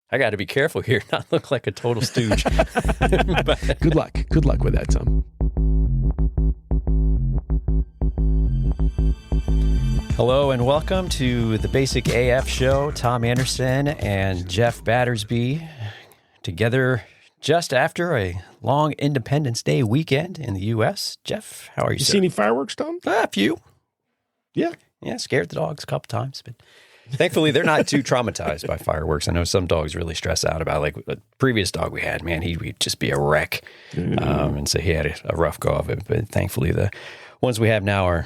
I got to be careful here, not look like a total stooge. But, Good luck. Good luck with that, Tom. hello and welcome to the Basic AF Show. Tom Anderson and Jeff Battersby together just after a long Independence Day weekend in the U.S. Jeff, how are you, You sir? see any fireworks, Tom? A few. Yeah. Yeah, scared the dogs a couple times, but thankfully they're not too traumatized by fireworks. I know some dogs really stress out about, like the previous dog we had, man, he'd just be a wreck. And so he had a rough go of it, but thankfully the ones we have now are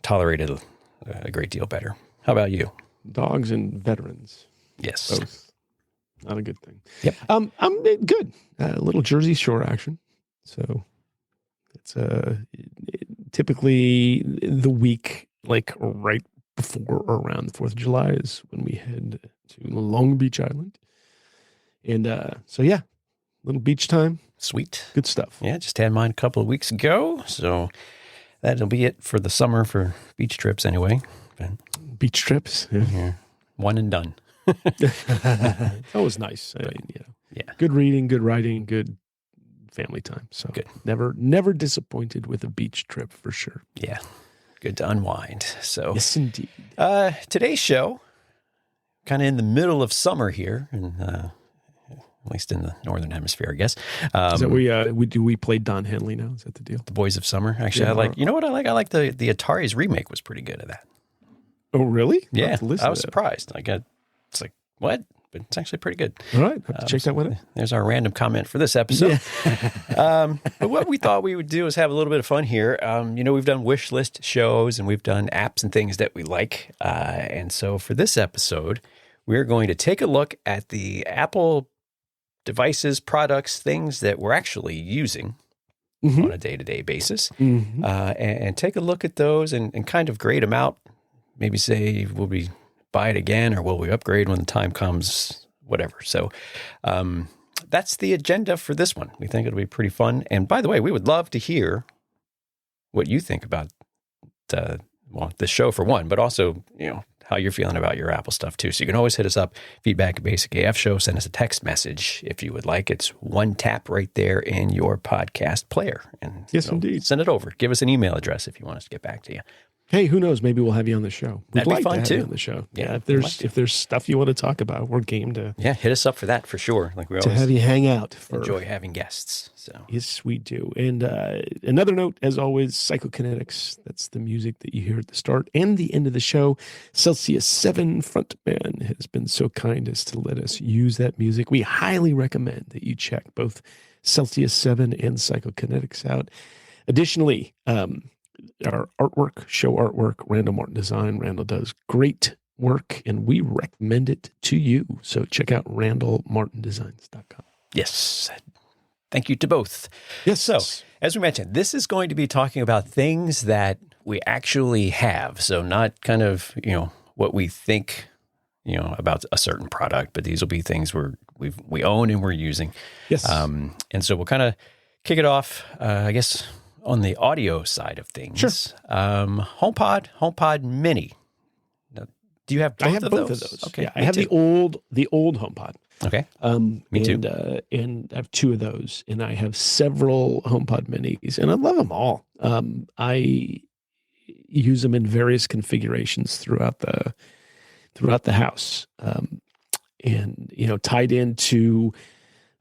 tolerated a great deal better. How about you? Dogs and veterans. Yes. Both. Not a good thing. Yep. I'm good. A little Jersey Shore action. So it's typically the week, like right before or around the 4th of July is when we head to Long Beach Island. And so, yeah, little beach time. Sweet. Good stuff. Yeah, just had mine a couple of weeks ago. So that'll be it for the summer for beach trips anyway. But, Beach trips. yeah, one and done. It's always nice. Yeah. Good reading, good writing, good family time. So Good. Never disappointed with a beach trip for sure. Yeah. Good to unwind. So Yes, indeed. today's show, kind of in the middle of summer here, and at least in the Northern Hemisphere, I guess. Is that we play Don Henley now? Is that the deal? The Boys of Summer. Actually, Yeah. I like, you know what I like? I like the Atari's remake was pretty good at that. Oh, really? I'll Yeah. have to listen I to was that. surprised. It's like, what? But it's actually pretty good. All right. Have to check that one out. There's our random comment for this episode. But what we thought we would do is have a little bit of fun here. We've done wish list shows and we've done apps and things that we like. And so for this episode, we're going to take a look at the Apple devices, products, things that we're actually using Mhm. on a day-to-day basis, Mhm. and take a look at those and kind of grade them out. Maybe say, will we buy it again or will we upgrade when the time comes, whatever. So that's the agenda for this one. We think it'll be pretty fun. And by the way, we would love to hear what you think about the show for one, but also, how you're feeling about your Apple stuff too. So you can always hit us up, feedback at Basic AF Show, send us a text message if you would like. It's one tap right there in your podcast player. And Yes, indeed. Send it over. Give us an email address if you want us to get back to you. Hey, who knows? Maybe we'll have you on the show. We'd That'd be like fun, to have too. you on the show. Yeah, If we'd like to. if there's stuff you want to talk about, we're game to Yeah, hit us up for that for sure. Like we have always you hang out. enjoy having guests. So Yes, we do. And another note, as always, Psychokinetics. That's the music that you hear at the start and the end of the show. Celsius 7 frontman has been so kind as to let us use that music. We highly recommend that you check both Celsius 7 and Psychokinetics out. Additionally, our show artwork, Randall Martin Design. Randall does great work, and we recommend it to you. So check out randallmartindesigns.com. yes, thank you to both. Yes. So as we mentioned, this is going to be talking about things that we actually have. So not kind of, what we think, about a certain product, but these will be things we own and we're using. Yes. And so we'll kind of kick it off, I guess, on the audio side of things. Sure. HomePod Mini. Now, do you have both I have of both those? of those. Okay. Yeah, I me have too. the old HomePod. Okay. Me too. And I have two of those, and I have several HomePod Minis, and I love them all. I use them in various configurations throughout the house, and tied into.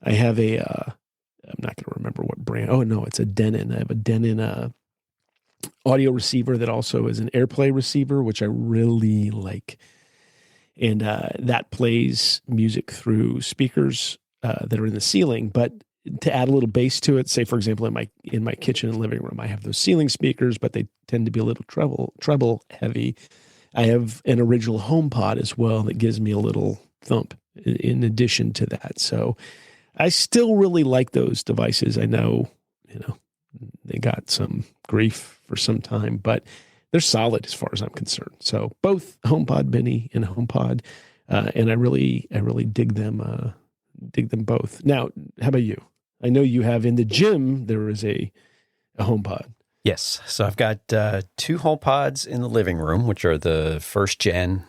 I have I'm not going to remember what brand. Oh no, it's a Denon. I have a Denon audio receiver that also is an AirPlay receiver, which I really like. And that plays music through speakers that are in the ceiling. But to add a little bass to it, say for example, in my kitchen and living room, I have those ceiling speakers, but they tend to be a little treble heavy. I have an original HomePod as well that gives me a little thump in addition to that. So I still really like those devices. I know, they got some grief for some time, but they're solid as far as I'm concerned. So both HomePod Mini and HomePod, and I really dig them both. Now, how about you? I know you have in the gym, there is a HomePod. Yes. So I've got two HomePods in the living room, which are the first gen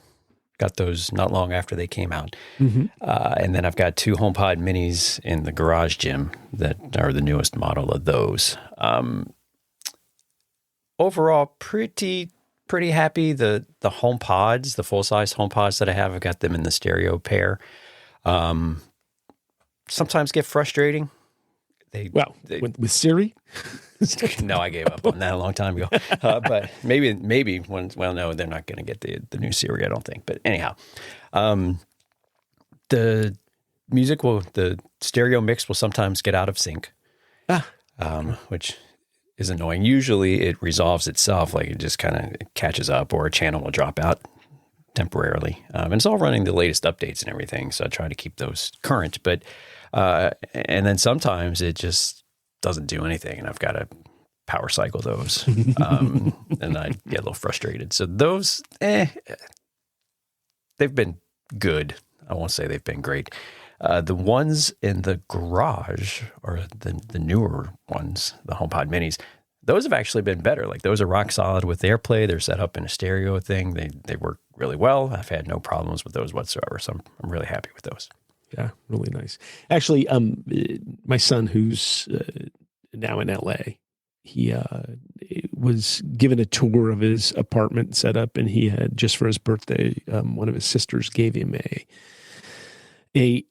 Got those not long after they came out. Mm-hmm. And then I've got 2 HomePod minis in the garage gym that are the newest model of those. Overall, pretty happy. The HomePods, the full-size HomePods that I have, I've got them in the stereo pair. Sometimes get frustrating. With Siri? No, I gave up on that a long time ago. But maybe no, they're not going to get the new Siri, I don't think. But anyhow, the stereo mix will sometimes get out of sync, which is annoying. Usually it resolves itself, like it just kind of catches up, or a channel will drop out temporarily. And it's all running the latest updates and everything, so I try to keep those current. But and then sometimes it just doesn't do anything, and I've got to power cycle those, and I get a little frustrated. So those, they've been good. I won't say they've been great. The ones in the garage, or the newer ones, the HomePod minis, those have actually been better. Like, those are rock solid with AirPlay. They're set up in a stereo thing. They work really well. I've had no problems with those whatsoever. So I'm really happy with those. Yeah, really nice. Actually, my son, who's now in LA, he was given a tour of his apartment set up, and he had, just for his birthday, one of his sisters gave him a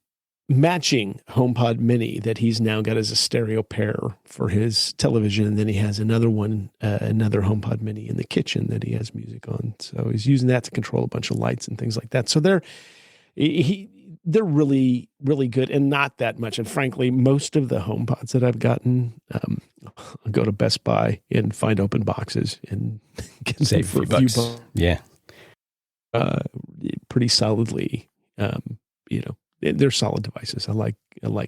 matching HomePod mini that he's now got as a stereo pair for his television. And then he has another one, another HomePod mini in the kitchen that he has music on. So he's using that to control a bunch of lights and things like that. So they're really, really good, and not that much. And frankly, most of the HomePods that I've gotten, I'll go to Best Buy and find open boxes and get them Save for a few bucks. Yeah. Pretty solidly, they're solid devices. I like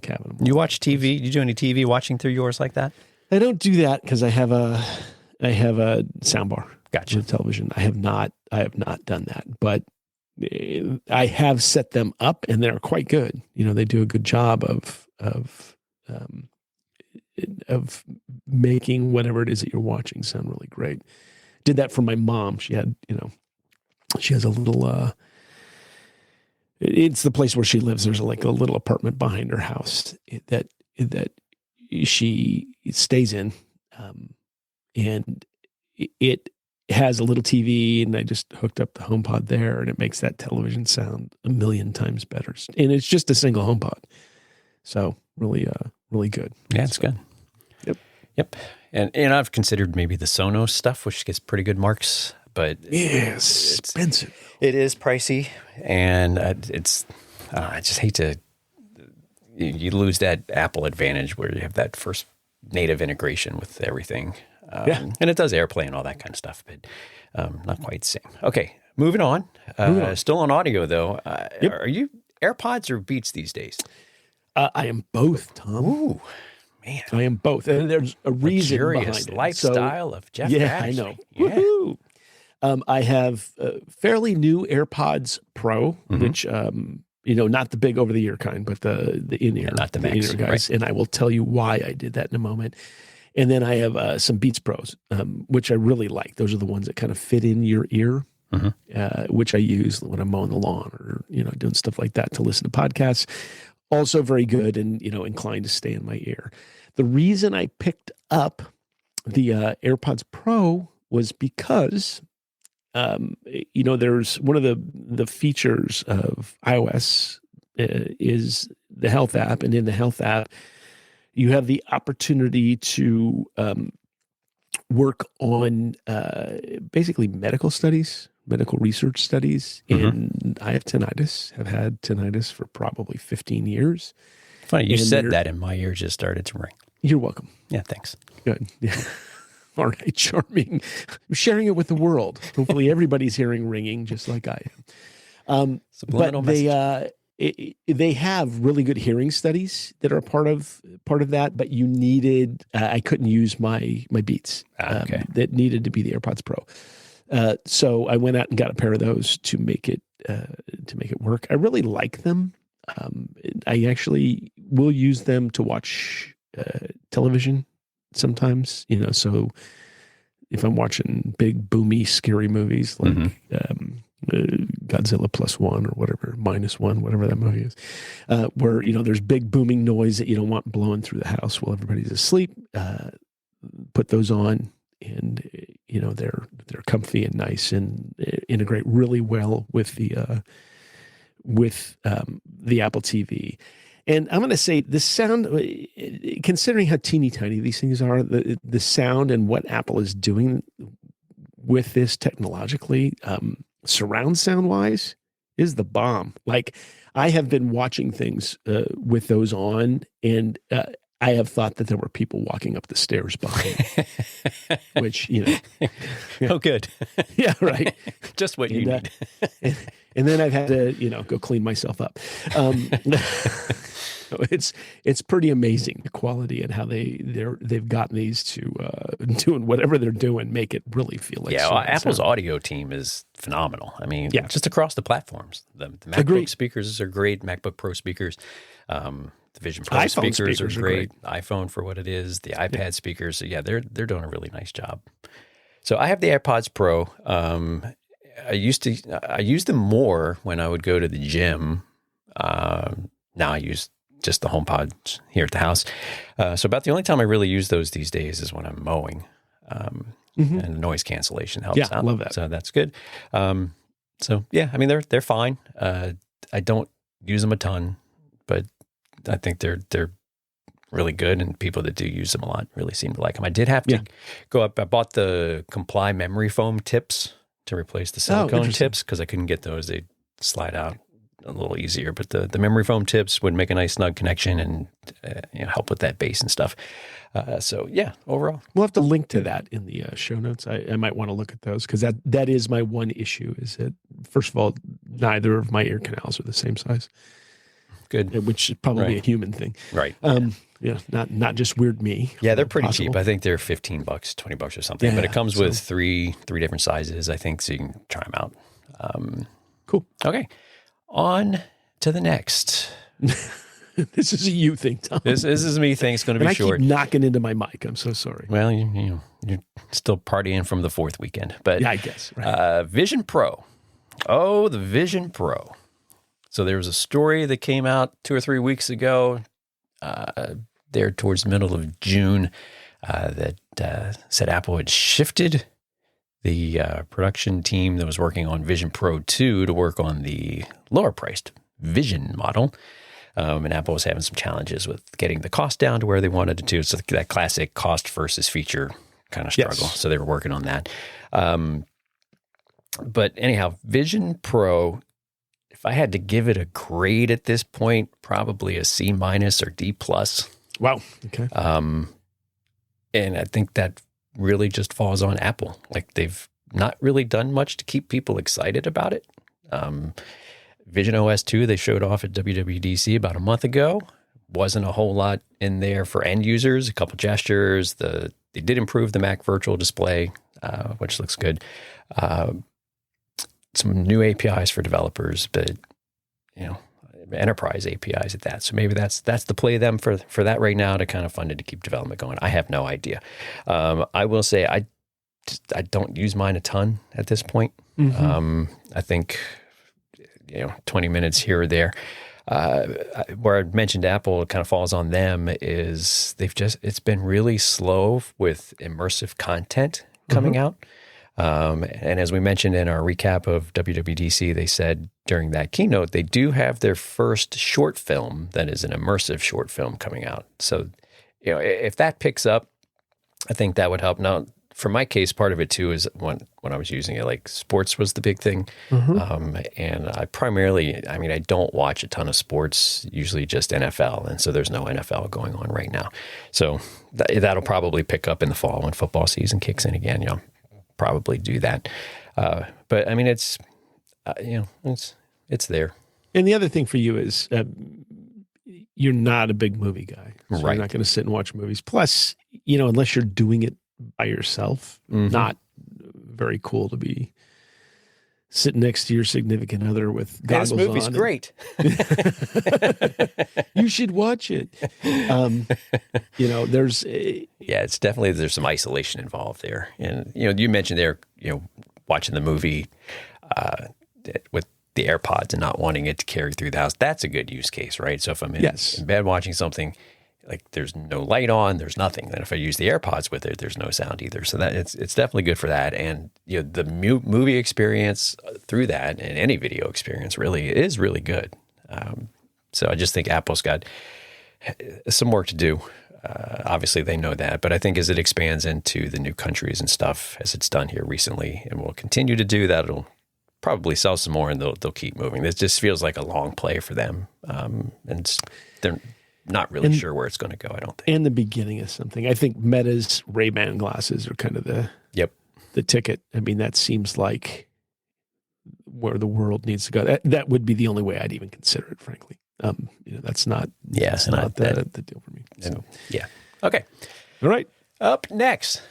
having them. You watch TV? You do any TV watching through yours like that? I don't do that because I have a soundbar. Gotcha. With television. I have not done that, but I have set them up, and they're quite good. They do a good job of making whatever it is that you're watching sound really great. Did that for my mom. She had, she has a little, it's the place where she lives. There's like a little apartment behind her house that she stays in. And it has a little TV, and I just hooked up the HomePod there, and it makes that television sound a million times better. And it's just a single HomePod. So really, really good. Yeah, it's good. Yep. And I've considered maybe the Sonos stuff, which gets pretty good marks, but it's expensive. It is pricey, and I just hate to, you lose that Apple advantage where you have that first native integration with everything. And it does AirPlay and all that kind of stuff, but not quite the same. Okay, moving on. Still on audio, though. Are you AirPods or Beats these days? I am both, Tom. Ooh, man. I am both. And there's a reason behind it. Lifestyle of Jeff Badgley. I know. Yeah. Woohoo! I have fairly new AirPods Pro, which, not the big over-the-ear kind, but the in-ear. Not the Max, in-ear guys. Right. And I will tell you why I did that in a moment. And then I have some Beats Pros, which I really like. Those are the ones that kind of fit in your ear, which I use when I'm mowing the lawn or, doing stuff like that to listen to podcasts. Also very good and, inclined to stay in my ear. The reason I picked up the AirPods Pro was because, there's one of the features of iOS is the Health app. And in the Health app, you have the opportunity to work on basically medical research studies. And I have tinnitus, have had tinnitus for probably 15 years. Funny, you said that and my ear just started to ring. You're welcome. Yeah, thanks. Good. Yeah. All right, charming. I'm sharing it with the world. Hopefully everybody's hearing ringing just like I am. But they have really good hearing studies that are part of that, but you needed, I couldn't use my Beats that needed to be the AirPods Pro. So I went out and got a pair of those to make it work. I really like them. I actually will use them to watch television sometimes, so if I'm watching big, boomy, scary movies like Godzilla plus one or whatever, minus one, whatever that movie is, where, there's big booming noise that you don't want blowing through the house while everybody's asleep. Put those on, and they're comfy and nice and integrate really well with the Apple TV. And I'm going to say the sound, considering how teeny tiny these things are, the sound and what Apple is doing with this technologically, surround sound wise, is the bomb. Like, I have been watching things with those on, and I have thought that there were people walking up the stairs behind me, which, Oh, good. Yeah, right. Just what you need. And then I've had to, go clean myself up. It's pretty amazing, the quality and how they've gotten these to doing whatever they're doing, make it really feel like. Yeah, well, Apple's audio team is phenomenal. I mean, just across the platforms, the MacBook speakers are great. MacBook Pro speakers, the Vision Pro speakers are great. iPhone for what it is, the iPad speakers. So yeah, they're doing a really nice job. So I have the AirPods Pro. I used them more when I would go to the gym. Now I use just the HomePods here at the house. So about the only time I really use those these days is when I'm mowing. And noise cancellation helps out. I love that. So that's good. So yeah, I mean, they're fine. I don't use them a ton, but I think they're really good, and people that do use them a lot really seem to like them. I did have to go up. I bought the Comply memory foam tips to replace the silicone tips because I couldn't get those. They slide out a little easier, but the memory foam tips would make a nice snug connection and help with that bass and stuff. So yeah, overall, we'll have to link to that in the show notes. I might want to look at those because that is my one issue. Is that, first of all, neither of my ear canals are the same size. Good, which is probably a human thing, right? Not just weird me. Yeah, they're pretty cheap. I think they're $15, $20 or something. But it comes with three different sizes, I think, so you can try them out. Cool. Okay, on to the next. This is a you thing, Tom. This is me thing. It's going to be short. I keep knocking into my mic. I'm so sorry. Well, you're still partying from the fourth weekend, but yeah, I guess. Right. Vision Pro. Oh, the Vision Pro. So there was a story that came out 2 or 3 weeks ago, there towards the middle of June, that said Apple had shifted the production team that was working on Vision Pro 2 to work on the lower-priced Vision model. And Apple was having some challenges with getting the cost down to where they wanted it to. So that classic cost versus feature kind of struggle. Yes. So they were working on that. But anyhow, Vision Pro, if I had to give it a grade at this point, probably a C- or D+. Wow. Okay. And I think that really just falls on Apple. Like, they've not really done much to keep people excited about it. Vision OS 2, they showed off at WWDC about a month ago. Wasn't a whole lot in there for end users, a couple gestures. They did improve the Mac Virtual Display, which looks good. Some new APIs for developers, but enterprise APIs at that. So maybe that's the play them for that right now to kind of fund it to keep development going. I have no idea. I will say I don't use mine a ton at this point. Mm-hmm. I think 20 minutes here or there. Where I mentioned Apple kind of falls on them is it's been really slow with immersive content coming out. And as we mentioned in our recap of WWDC, they said during that keynote, they do have their first short film that is an immersive short film coming out. So, if that picks up, I think that would help. Now, for my case, part of it too is when I was using it, like sports was the big thing. Mm-hmm. And I don't watch a ton of sports, usually just NFL. And so there's no NFL going on right now. So that'll probably pick up in the fall when football season kicks in again. Probably do that. But I mean, it's there. And the other thing for you is you're not a big movie guy. So right. You're not going to sit and watch movies. Plus, unless you're doing it by yourself, not very cool to be sitting next to your significant other with goggles on. This movie's great. You should watch it. There's some isolation involved there. And, you mentioned there, watching the movie, with the AirPods and not wanting it to carry through the house. That's a good use case, right? So if I'm in bed watching something, like there's no light on, there's nothing. Then if I use the AirPods with it, there's no sound either. So that it's definitely good for that. And the movie experience through that, and any video experience really is really good. So I just think Apple's got some work to do. Obviously, they know that, but I think as it expands into the new countries and stuff, as it's done here recently, and will continue to do that, it'll probably sell some more, and they'll keep moving. This just feels like a long play for them, and they're not really sure where it's going to go, I don't think. And the beginning of something. I think Meta's Ray-Ban glasses are kind of the ticket. I mean, that seems like where the world needs to go. That would be the only way I'd even consider it, frankly. That's not the deal for me. So. Yeah. Okay. All right. Up next,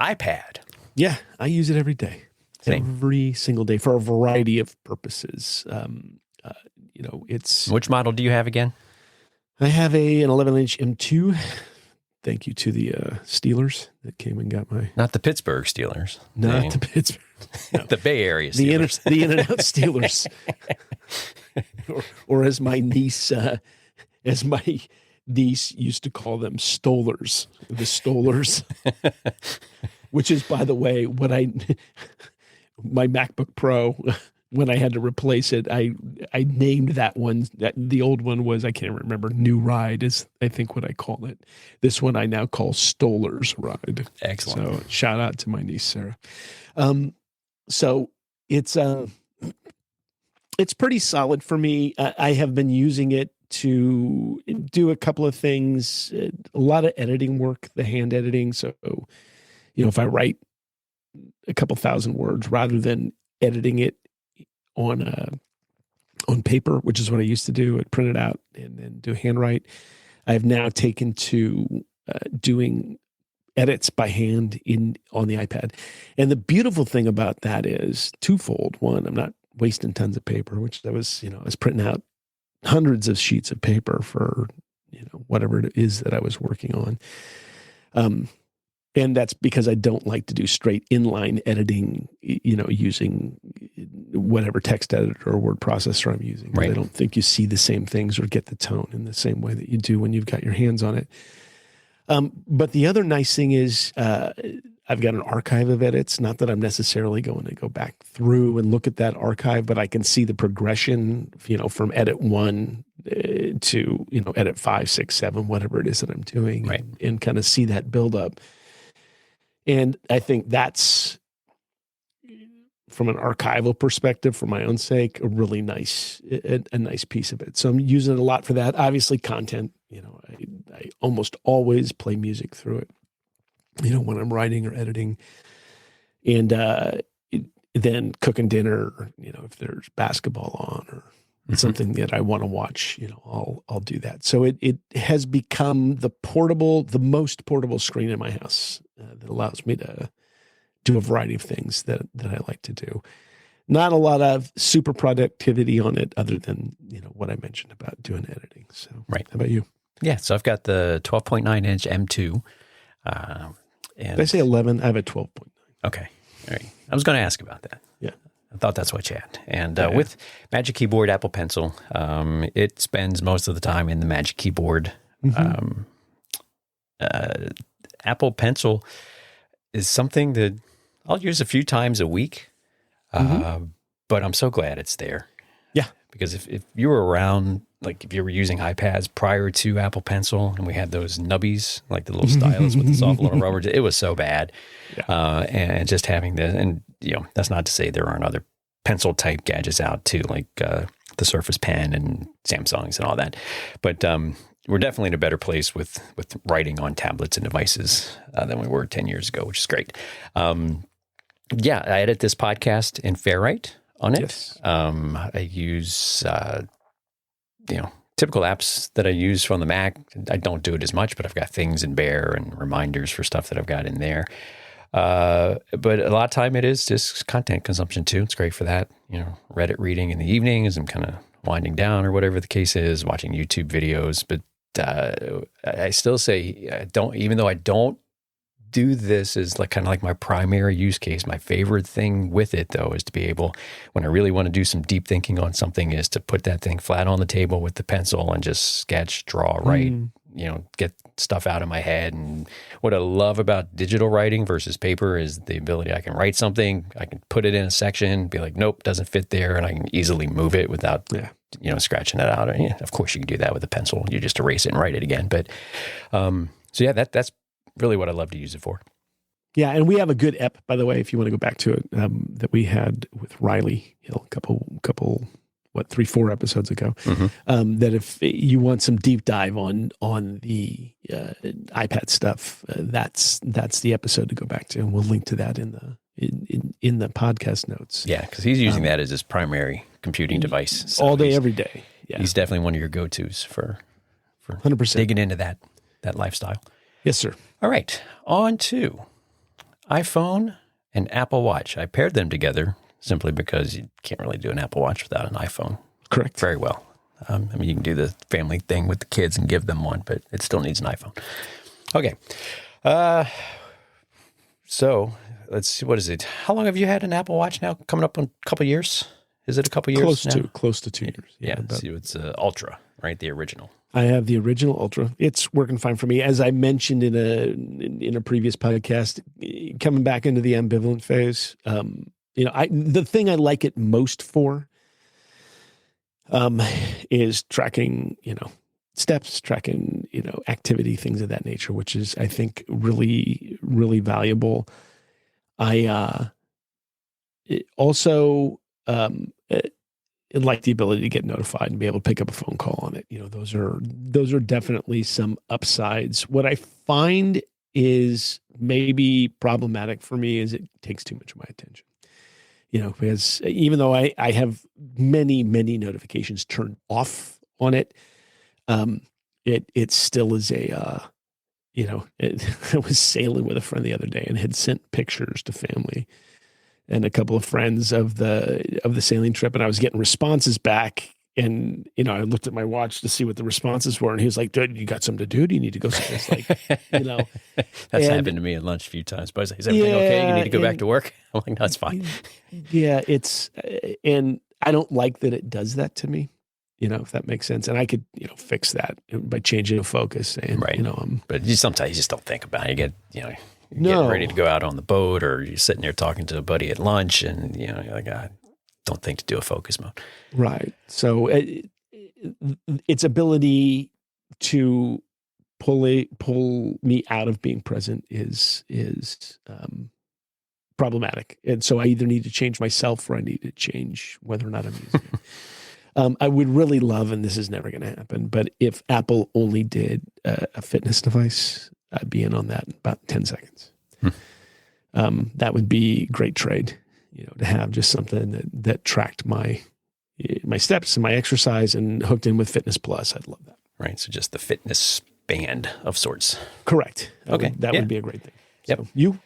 iPad. Yeah, I use it every day. Same. Every single day for a variety of purposes. It's... Which model do you have again? I have an 11-inch M2. Thank you to the Steelers that came and got my... Not the Pittsburgh Steelers. Not the Pittsburgh. No. The Bay Area Steelers. The In-N-Out Steelers. or as my niece used to call them, Stolers. The Stolers. Which is, by the way, my MacBook Pro... When I had to replace it, I named that one. The old one was, I can't remember, New Ride is, I think, what I call it. This one I now call Stoller's Ride. Excellent. So shout out to my niece, Sarah. So it's pretty solid for me. I have been using it to do a couple of things, a lot of editing work, the hand editing. So, if I write a couple thousand words, rather than editing it on paper, which is what I used to do. I'd print it out and then do handwrite. I've now taken to doing edits by hand on the iPad. And the beautiful thing about that is twofold. One, I'm not wasting tons of paper, which I was printing out hundreds of sheets of paper for, whatever it is that I was working on. And that's because I don't like to do straight inline editing, using whatever text editor or word processor I'm using. Right. I don't think you see the same things or get the tone in the same way that you do when you've got your hands on it. But the other nice thing is I've got an archive of edits. Not that I'm necessarily going to go back through and look at that archive, but I can see the progression, from edit 1 to, edit 5, 6, 7, whatever it is that I'm doing, right, and kind of see that build up. And I think that's, from an archival perspective, for my own sake, a really nice piece of it. So I'm using it a lot for that. Obviously, content. I almost always play music through it. When I'm writing or editing, and then cooking dinner. If there's basketball on or something that I want to watch, I'll do that. So it has become the most portable screen in my house that allows me to do a variety of things that I like to do. Not a lot of super productivity on it, other than what I mentioned about doing editing. So, right. How about you? Yeah, so I've got the 12.9-inch M2. Did I say 11? I have a 12.9. Okay, all right. I was going to ask about that. Yeah. I thought that's what you had. And with Magic Keyboard, Apple Pencil, it spends most of the time in the Magic Keyboard. Mm-hmm. Apple Pencil is something that I'll use a few times a week, but I'm so glad it's there. Yeah. Because if you were around, like if you were using iPads prior to Apple Pencil and we had those nubbies, like the little stylus with the soft little rubber, it was so bad. Yeah. And just having this, and that's not to say there aren't other pencil type gadgets out too, like the Surface Pen and Samsungs and all that. But we're definitely in a better place with writing on tablets and devices than we were 10 years ago, which is great. Yeah, I edit this podcast in Fairwrite on it. Yes. I use, typical apps that I use from the Mac. I don't do it as much, but I've got things in Bear and reminders for stuff that I've got in there. But a lot of time it is just content consumption too. It's great for that. Reddit reading in the evening as I'm kind of winding down or whatever the case is, watching YouTube videos. But I still say even though I don't do this as like kind of like my primary use case. My favorite thing with it, though, is to be able, when I really want to do some deep thinking on something, is to put that thing flat on the table with the pencil and just sketch, draw, write, get stuff out of my head. And what I love about digital writing versus paper is the ability I can write something, I can put it in a section, be like, nope, doesn't fit there, and I can easily move it without scratching it out. And, of course, you can do that with a pencil. You just erase it and write it again. But that's really what I love to use it for. Yeah, and we have a good ep, by the way, if you want to go back to it, that we had with Riley Hill a couple 3-4 episodes ago. That if you want some deep dive on the iPad stuff, that's the episode to go back to, and we'll link to that in the podcast notes. Yeah, because he's using that as his primary computing device all day, every day. Yeah, he's definitely one of your go-tos for 100% digging into that lifestyle. Yes, sir. All right, on to iPhone and Apple Watch. I paired them together simply because you can't really do an Apple Watch without an iPhone. Correct. Very well. You can do the family thing with the kids and give them one, but it still needs an iPhone. Okay. So let's see. What is it? How long have you had an Apple Watch now? Coming up on a couple of years? Is it a couple of years now? Close to 2 years. Yeah. So it's Ultra, right? The original. I have the original Ultra. It's working fine for me. As I mentioned in a previous podcast, coming back into the ambivalent phase, the thing I like it most for is tracking, steps, tracking, activity, things of that nature, which is, I think, really, really valuable. I also like the ability to get notified and be able to pick up a phone call on it. Those are definitely some upsides. What I find is maybe problematic for me is it takes too much of my attention. Because even though I have many, many notifications turned off on it, it still is I was sailing with a friend the other day and had sent pictures to family and a couple of friends of the sailing trip, and I was getting responses back. And, I looked at my watch to see what the responses were. And he was like, dude, you got something to do? Do you need to go someplace? That's happened to me at lunch a few times. But is everything okay? You need to go back to work? I'm like, no, it's fine. Yeah, and I don't like that it does that to me, if that makes sense. And I could, fix that by changing the focus. And, right. But sometimes you just don't think about it. You get, getting ready to go out on the boat, or you're sitting there talking to a buddy at lunch, and, you're like, don't think to do a focus mode. Right. So its ability to pull me out of being present is problematic. And so I either need to change myself, or I need to change whether or not I'm using it. I would really love, and this is never going to happen, but if Apple only did a fitness device, I'd be in on that in about 10 seconds. That would be great trade. To have just something that tracked my steps and my exercise and hooked in with Fitness Plus. I'd love that. Right. So just the fitness band of sorts. Correct. Okay. That would be a great thing. Yep. So, you?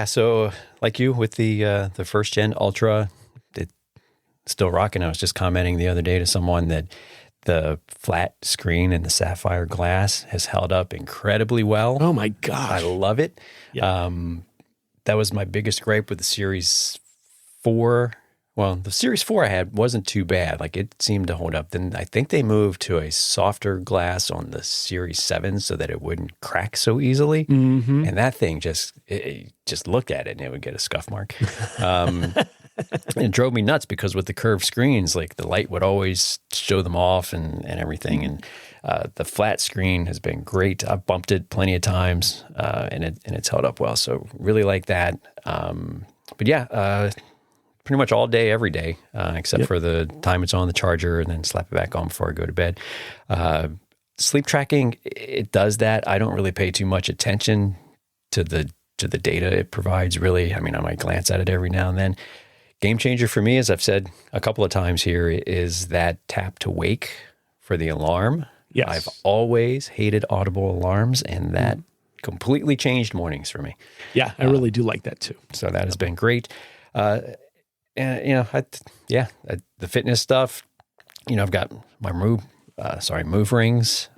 So like you with the first gen Ultra, it's still rocking. I was just commenting the other day to someone that the flat screen and the sapphire glass has held up incredibly well. Oh my gosh. I love it. Yeah. That was my biggest gripe with the Series 4. Well, the Series 4 I had wasn't too bad. Like, it seemed to hold up. Then I think they moved to a softer glass on the Series 7 so that it wouldn't crack so easily. Mm-hmm. And that thing just looked at it and it would get a scuff mark. It drove me nuts because with the curved screens, like the light would always show them off and everything. And the flat screen has been great. I've bumped it plenty of times, and it's held up well. So really like that. But yeah, pretty much all day, every day, except for the time it's on the charger, and then slap it back on before I go to bed. Sleep tracking, it does that. I don't really pay too much attention to the data it provides. Really, I might glance at it every now and then. Game changer for me, as I've said a couple of times here, is that tap to wake for the alarm. Yes. I've always hated audible alarms, and that completely changed mornings for me. Yeah, I really do like that too. So that has been great. And the fitness stuff. I've got my Move rings,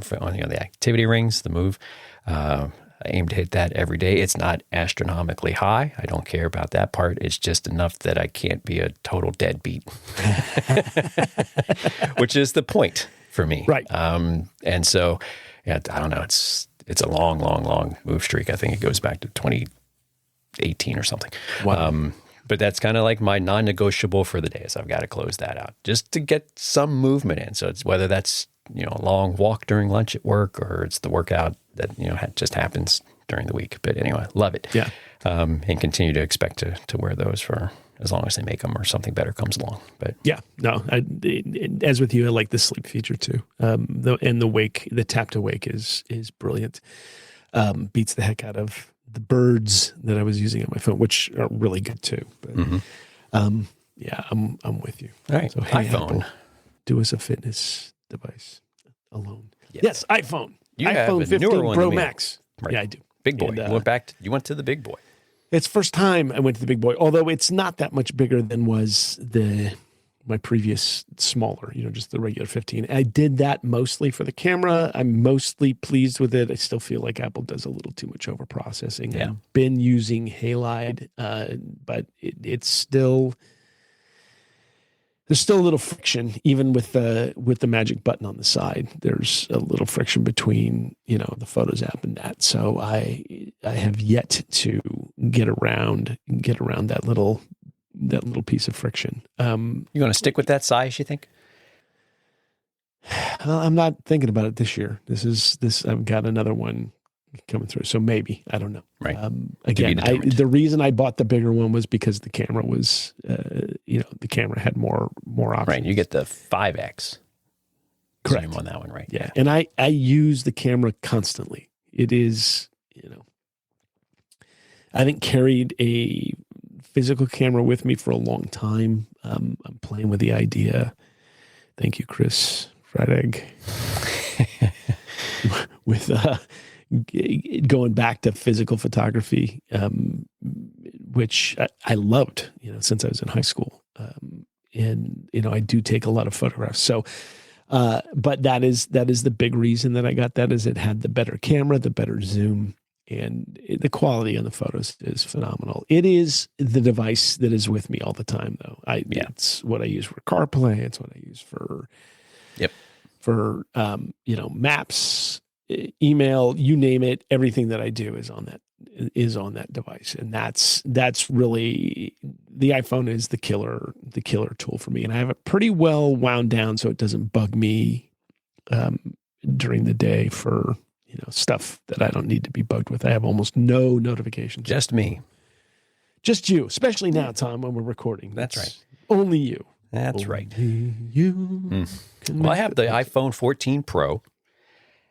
for the activity rings, the Move. I aim to hit that every day. It's not astronomically high. I don't care about that part. It's just enough that I can't be a total deadbeat, which is the point for me. Right. And so, yeah, I don't know. It's a long move streak. I think it goes back to 2018 or something. Wow. But that's kind of like my non-negotiable for the day is I've got to close that out just to get some movement in. So it's whether that's, a long walk during lunch at work or it's the workout that, just happens during the week. But anyway, love it. Yeah. And continue to expect to wear those for as long as they make them or something better comes along. But yeah, no, as with you, I like the sleep feature too. The wake, the tap to wake is brilliant. Beats the heck out of the birds that I was using on my phone, which are really good too. But, yeah, I'm with you. All right. So, hey, iPhone. Apple, do us a fitness device alone. Yes. Yes, iPhone. You have iPhone a 15 newer one Pro than me. Max. Right. Yeah, I do. Big boy. And, You went to the big boy. It's first time I went to the big boy, although it's not that much bigger than was my previous smaller, just the regular 15. I did that mostly for the camera. I'm mostly pleased with it. I still feel like Apple does a little too much over processing. Yeah. I've been using Halide, but it's still, there's still a little friction, even with the magic button on the side. There's a little friction between, the Photos app and that. So I have yet to get around that little piece of friction. You going to stick with that size, you think? Well, I'm not thinking about it this year. I've got another one coming through. So maybe, I don't know. Right. Again, the reason I bought the bigger one was because the camera was, the camera had more options. Right. You get the 5X. Correct. Zoom on that one, right? Yeah. And I use the camera constantly. It is, I haven't carried a physical camera with me for a long time. I'm playing with the idea. Thank you, Chris Fried Egg. With going back to physical photography, which I loved, since I was in high school. And I do take a lot of photographs. So, but that is the big reason that I got that is it had the better camera, the better zoom. And the quality on the photos is phenomenal. It is the device that is with me all the time, though. It's what I use for CarPlay. It's what I use for maps, email, you name it. Everything that I do is on that device, and that's really the iPhone is the killer tool for me. And I have it pretty well wound down so it doesn't bug me during the day for stuff that I don't need to be bugged with. I have almost no notifications. Just me. Just you, especially now, Tom, when we're recording. That's right. Only you. That's only right. You. Well, I have the iPhone 14 Pro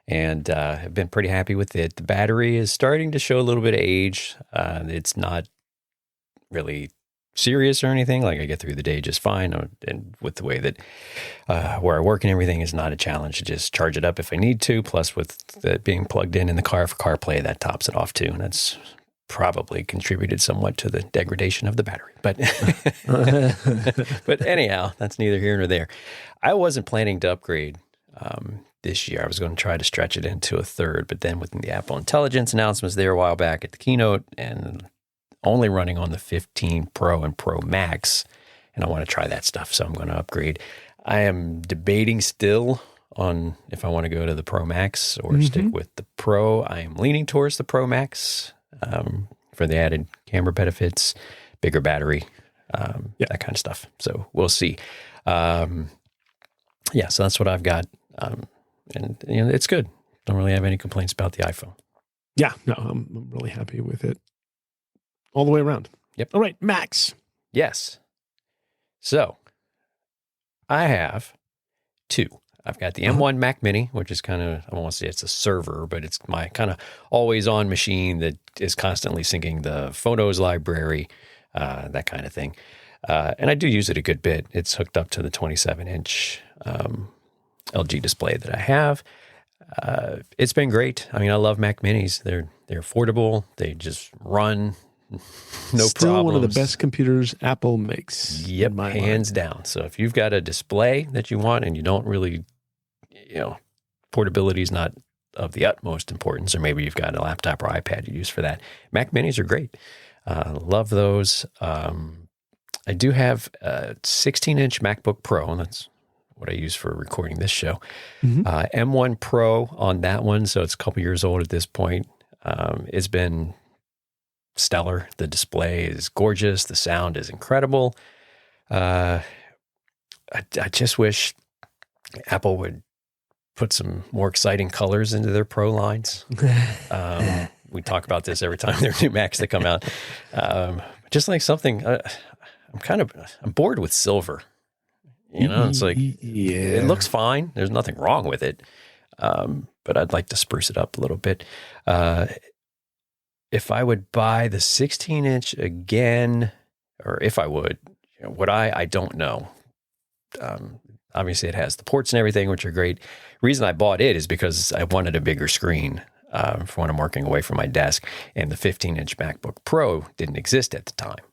and have been pretty happy with it. The battery is starting to show a little bit of age. It's not really serious or anything. Like I get through the day just fine. And with the way that where I work and everything is not a challenge to just charge it up if I need to. Plus with it being plugged in the car for CarPlay, that tops it off too. And that's probably contributed somewhat to the degradation of the battery. But but anyhow, that's neither here nor there. I wasn't planning to upgrade this year. I was going to try to stretch it into a third, but then with the Apple Intelligence announcements there a while back at the keynote and only running on the 15 Pro and Pro Max, and I want to try that stuff, so I'm going to upgrade. I am debating still on if I want to go to the Pro Max or stick with the Pro. I am leaning towards the Pro Max for the added camera benefits, bigger battery, that kind of stuff. So we'll see. So that's what I've got, and it's good. Don't really have any complaints about the iPhone. Yeah, no, I'm really happy with it. All the way around. Yep. All right, Max. Yes. So I have two. I've got the M1 Mac Mini, which is kind of, I don't want to say it's a server, but it's my kind of always on machine that is constantly syncing the photos library, that kind of thing. And I do use it a good bit. It's hooked up to the 27-inch LG display that I have. It's been great. I mean, I love Mac Minis. They're affordable. They just run. No Still problems. one of the best computers Apple makes. Yep, hands down. So if you've got a display that you want and you don't really, portability is not of the utmost importance, or maybe you've got a laptop or iPad you use for that. Mac Minis are great. Love those. I do have a 16-inch MacBook Pro, and that's what I use for recording this show. M1 Pro on that one, so it's a couple years old at this point. It's been stellar. The display is gorgeous. The sound is incredible. I just wish Apple would put some more exciting colors into their Pro lines. We talk about this every time there are new Macs that come out. Just like something, I'm bored with silver. You know, it's like, it looks fine. There's nothing wrong with it. But I'd like to spruce it up a little bit. If I would buy the 16-inch again, or if I would, would I don't know. Obviously, it has the ports and everything, which are great. Reason I bought it is because I wanted a bigger screen for when I'm working away from my desk, and the 15-inch MacBook Pro didn't exist at the time.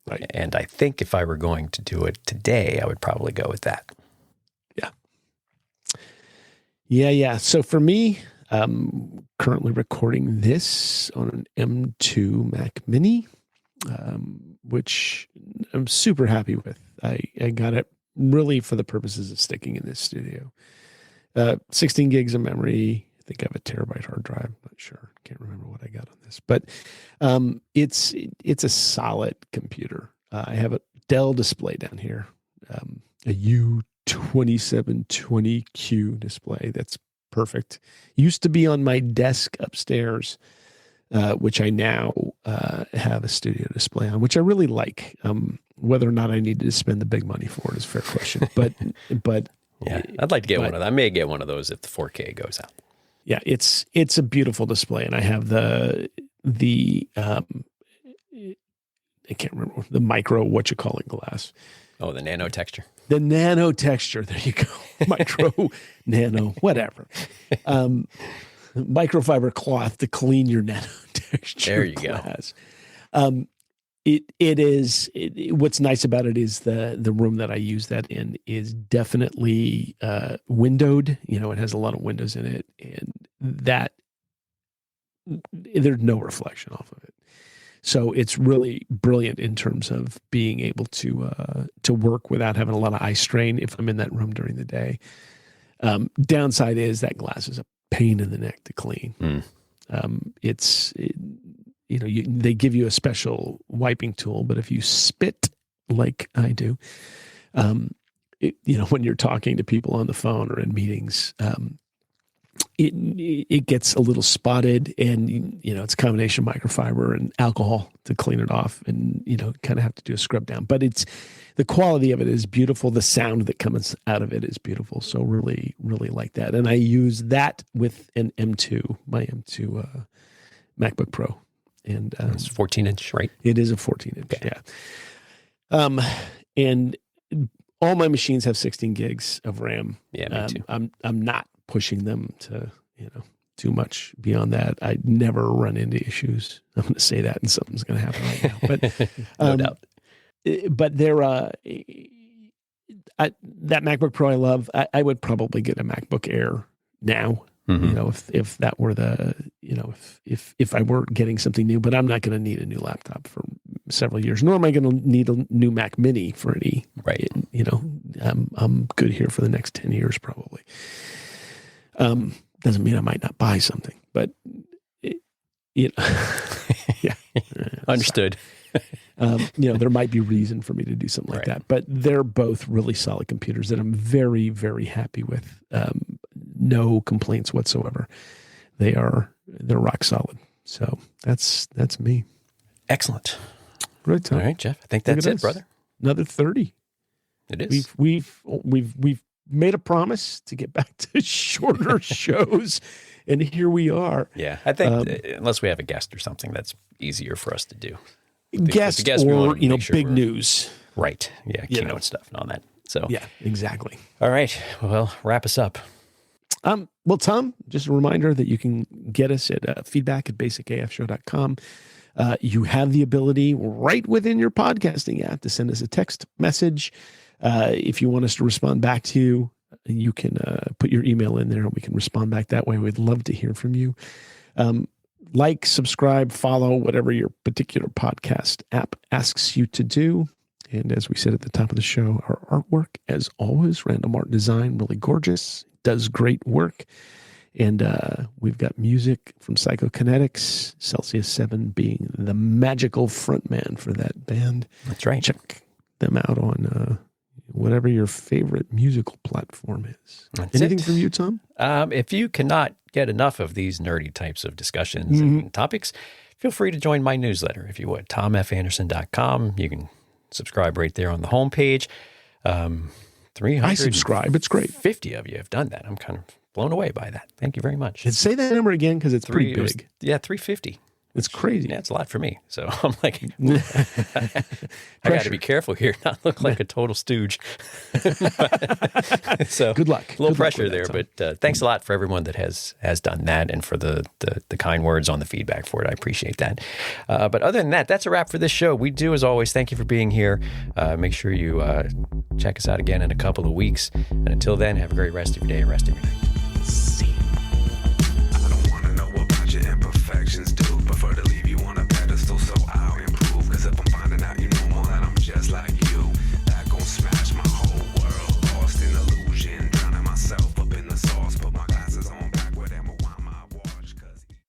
Right. And I think if I were going to do it today, I would probably go with that. Yeah. So for me, I'm currently recording this on an M2 Mac Mini, which I'm super happy with. I got it really for the purposes of sticking in this studio. 16 gigs of memory. I think I have a terabyte hard drive. I'm not sure. Can't remember what I got on this, but it's a solid computer. I have a Dell display down here, a U2720Q display. That's perfect. Used to be on my desk upstairs, which I now have a studio display on, which I really like. Whether or not I needed to spend the big money for it is a fair question. But yeah, I'd like to get one of those. I may get one of those if the 4K goes out. Yeah, it's a beautiful display, and I have the I can't remember the micro glass. Oh, the nano texture. The nano texture. There you go. Micro, nano, whatever. Microfiber cloth to clean your nano texture. There you glass. Go. What's nice about it is the room that I use that in is definitely windowed. You know, it has a lot of windows in it, and that there's no reflection off of it. So it's really brilliant in terms of being able to work without having a lot of eye strain if I'm in that room during the day. Downside is that glass is a pain in the neck to clean. They give you a special wiping tool, but if you spit like I do, when you're talking to people on the phone or in meetings, it gets a little spotted, and it's a combination of microfiber and alcohol to clean it off, and kind of have to do a scrub down. But the quality of it is beautiful. The sound that comes out of it is beautiful. So really, really like that. And I use that with my M2 MacBook Pro. And it's 14-inch, right? It is a 14-inch, okay. Yeah. And all my machines have 16 gigs of RAM. Yeah, me too. I'm not pushing them to too much beyond that. I never run into issues. I'm going to say that, and something's going to happen right now. But no doubt. But they're that MacBook Pro I love. I would probably get a MacBook Air now. If that were if I were getting something new, but I'm not going to need a new laptop for several years, nor am I going to need a new Mac Mini for any, right. I'm good here for the next 10 years, probably. Doesn't mean I might not buy something, but yeah. Understood. There might be reason for me to do something like that, but they're both really solid computers that I'm very, very happy with. No complaints whatsoever. They're rock solid. So that's me. Excellent. Right, Tom. All right, Jeff. I think that's it, brother. Another 30. It is. We've made a promise to get back to shorter shows, and here we are. Yeah, I think unless we have a guest or something, that's easier for us to do. Guest or big news. Right. Yeah, keynote stuff and all that. So yeah, exactly. All right. Well, wrap us up. Well, Tom, just a reminder that you can get us at feedback@basicafshow.com. You have the ability right within your podcasting app to send us a text message. If you want us to respond back to you, you can put your email in there and we can respond back that way. We'd love to hear from you. Like, subscribe, follow, whatever your particular podcast app asks you to do. And as we said at the top of the show, our artwork, as always, Random Art Design, really gorgeous, does great work. And we've got music from Psychokinetics, Celsius 7 being the magical frontman for that band. That's right. Check them out on whatever your favorite musical platform is. That's Anything it. from you, Tom? If you cannot get enough of these nerdy types of discussions and topics, feel free to join my newsletter, if you would. TomFAnderson.com. You can subscribe right there on the homepage. 300. I subscribe. It's great. 50 of you have done that. I'm kind of blown away by that. Thank you very much. And say that number again because it's pretty big. 350. It's crazy. Yeah, it's a lot for me. So I'm like, I got to be careful here, not look like a total stooge. So good luck. A little Good pressure luck there, but thanks a lot for everyone that has done that and for the kind words on the feedback for it. I appreciate that. But other than that, that's a wrap for this show. We do, as always, thank you for being here. Make sure you check us out again in a couple of weeks. And until then, have a great rest of your day and rest of your night. See you.